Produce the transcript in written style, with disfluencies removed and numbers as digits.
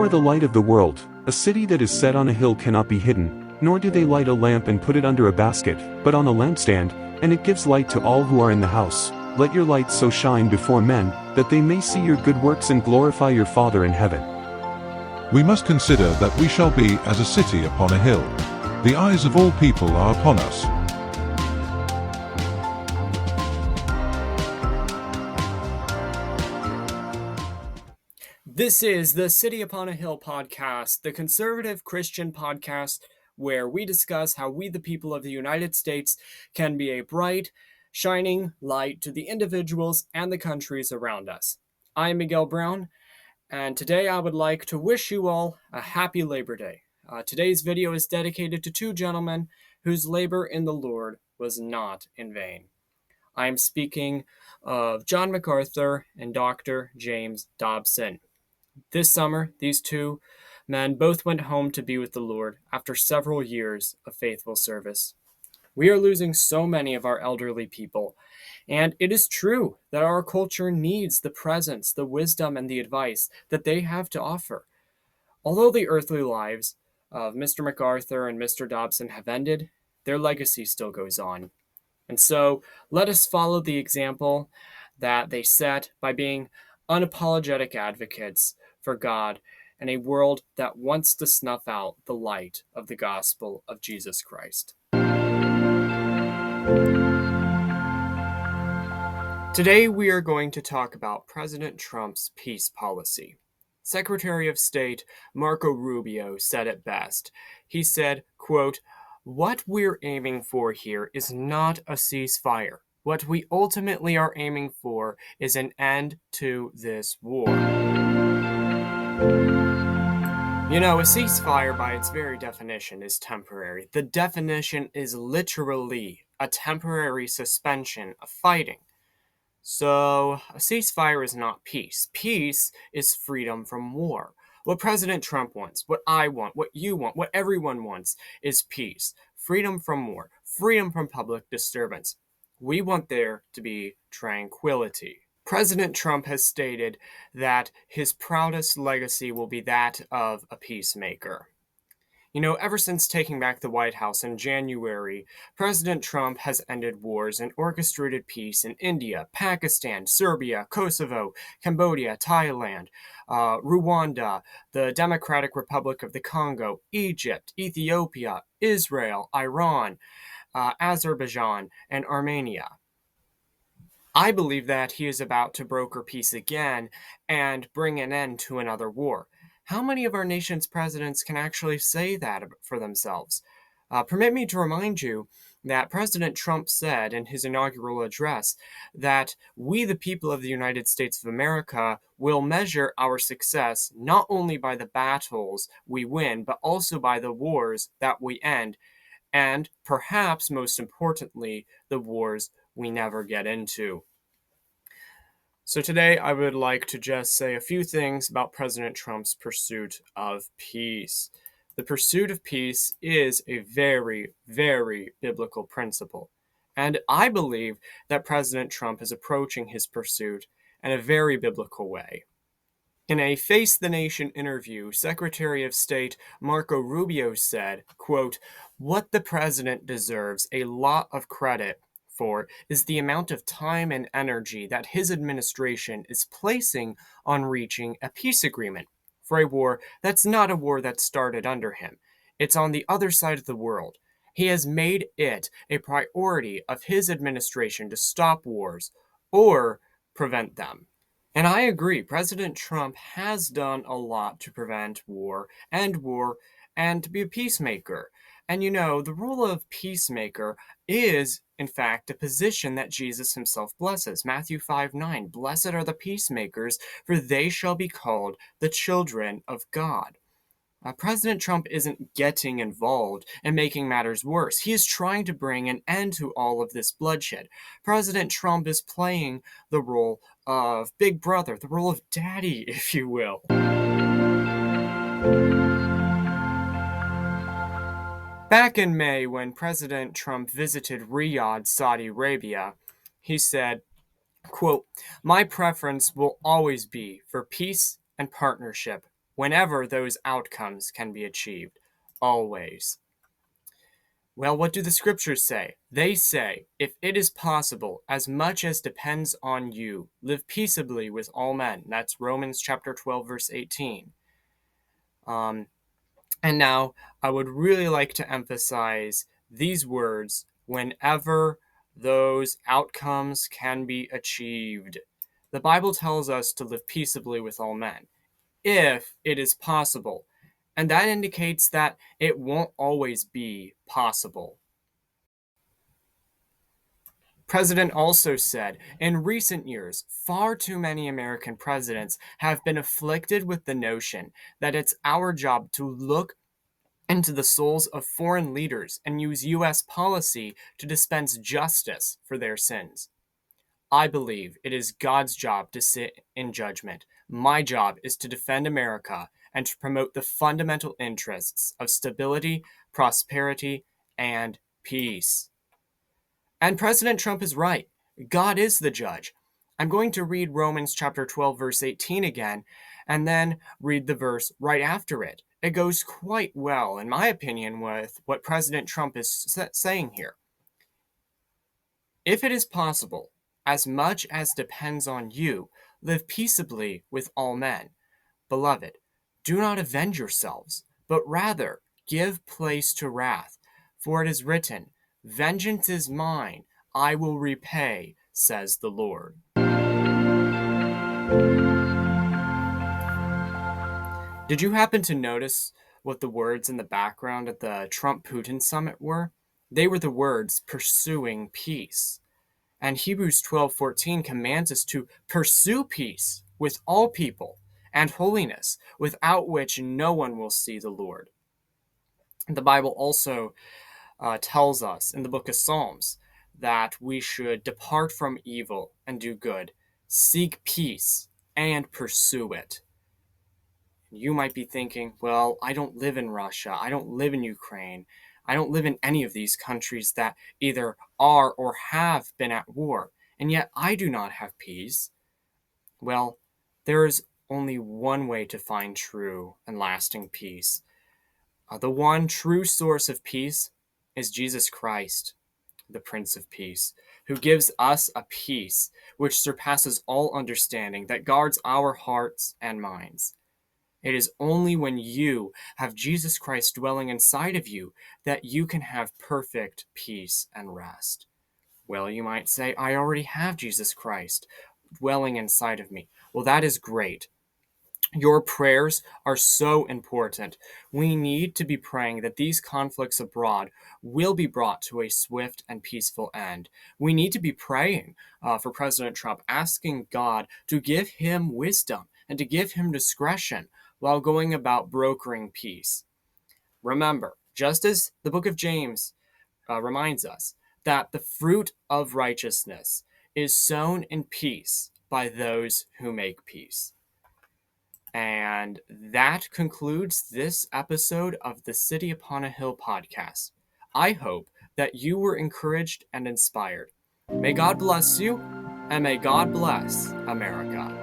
are the light of the world. A city that is set on a hill cannot be hidden, nor do they light a lamp and put it under a basket, but on a lampstand, and it gives light to all who are in the house. Let your light so shine before men, that they may see your good works and glorify your Father in heaven. We must consider that we shall be as a city upon a hill. The eyes of all people are upon us. This is the City Upon a Hill podcast, the conservative Christian podcast where we discuss how we, the people of the United States, can be a bright, shining light to the individuals and the countries around us. I'm Miguel Brown, and today I would like to wish you all a happy Labor Day. Today's video is dedicated to two gentlemen whose labor in the Lord was not in vain. I am speaking of John MacArthur and Dr. James Dobson. This summer, these two men both went home to be with the Lord after several years of faithful service. We are losing so many of our elderly people, and it is true that our culture needs the presence, the wisdom, and the advice that they have to offer. Although the earthly lives of Mr. MacArthur and Mr. Dobson have ended, their legacy still goes on. And so let us follow the example that they set by being unapologetic advocates for God in a world that wants to snuff out the light of the gospel of Jesus Christ. Today we are going to talk about President Trump's peace policy. Secretary of State Marco Rubio said it best. He said, quote, "What we're aiming for here is not a ceasefire. What we ultimately are aiming for is an end to this war." You know, a ceasefire by its very definition is temporary. The definition is literally a temporary suspension of fighting. So, a ceasefire is not peace. Peace is freedom from war. What President Trump wants, what I want, what you want, what everyone wants is peace. Freedom from war. Freedom from public disturbance. We want there to be tranquility. President Trump has stated that his proudest legacy will be that of a peacemaker. You know, ever since taking back the White House in January, President Trump has ended wars and orchestrated peace in India, Pakistan, Serbia, Kosovo, Cambodia, Thailand, Rwanda, the Democratic Republic of the Congo, Egypt, Ethiopia, Israel, Iran, Azerbaijan, and Armenia. I believe that he is about to broker peace again and bring an end to another war. How many of our nation's presidents can actually say that for themselves? Permit me to remind you that President Trump said in his inaugural address that we, the people of the United States of America, will measure our success not only by the battles we win, but also by the wars that we end, and perhaps most importantly, the wars we never get into. So today I would like to just say a few things about President Trump's pursuit of peace. The pursuit of peace is a very, very biblical principle. And I believe that President Trump is approaching his pursuit in a very biblical way. In a Face the Nation interview, Secretary of State Marco Rubio said, quote, "What the president deserves a lot of credit for is the amount of time and energy that his administration is placing on reaching a peace agreement for a war that's not a war that started under him. It's on the other side of the world. He has made it a priority of his administration to stop wars or prevent them." And I agree, President Trump has done a lot to prevent war, and to be a peacemaker. And you know, the role of peacemaker is, in fact, a position that Jesus himself blesses. Matthew 5:9, "Blessed are the peacemakers, for they shall be called the children of God." President Trump isn't getting involved and making matters worse. He is trying to bring an end to all of this bloodshed. President Trump is playing the role of Big Brother, the role of Daddy, if you will. Back in May, when President Trump visited Riyadh, Saudi Arabia, he said, quote, "My preference will always be for peace and partnership whenever those outcomes can be achieved. Always. Well, what do the scriptures say? They say, if it is possible, as much as depends on you, live peaceably with all men. That's Romans chapter 12, verse 18. And now I would really like to emphasize these words whenever those outcomes can be achieved. The Bible tells us to live peaceably with all men, if it is possible. And that indicates that it won't always be possible. President also said, in recent years, far too many American presidents have been afflicted with the notion that it's our job to look into the souls of foreign leaders and use U.S. policy to dispense justice for their sins. I believe it is God's job to sit in judgment. My job is to defend America and to promote the fundamental interests of stability, prosperity, and peace. And President Trump is right. God is the judge. I'm going to read Romans chapter 12, verse 18 again, and then read the verse right after it. It goes quite well, in my opinion, with what President Trump is saying here. If it is possible, as much as depends on you, live peaceably with all men. Beloved, do not avenge yourselves, but rather give place to wrath. For it is written, vengeance is mine, I will repay, says the Lord. Did you happen to notice what the words in the background at the Trump-Putin summit were? They were the words, pursuing peace. And Hebrews 12:14 commands us to pursue peace with all people and holiness, without which no one will see the Lord. The Bible also tells us in the book of Psalms that we should depart from evil and do good, seek peace and pursue it. You might be thinking, well, I don't live in Russia, I don't live in Ukraine, I don't live in any of these countries that either are or have been at war, and yet I do not have peace. Well, there is only one way to find true and lasting peace. The one true source of peace is Jesus Christ, the Prince of Peace, who gives us a peace which surpasses all understanding, that guards our hearts and minds. It is only when you have Jesus Christ dwelling inside of you that you can have perfect peace and rest. Well, you might say, I already have Jesus Christ dwelling inside of me. Well, that is great. Your prayers are so important. We need to be praying that these conflicts abroad will be brought to a swift and peaceful end. We need to be praying for President Trump, asking God to give him wisdom and to give him discretion while going about brokering peace. Remember, just as the book of James reminds us, that the fruit of righteousness is sown in peace by those who make peace. And that concludes this episode of the City Upon a Hill podcast. I hope that you were encouraged and inspired. May God bless you, and may God bless America.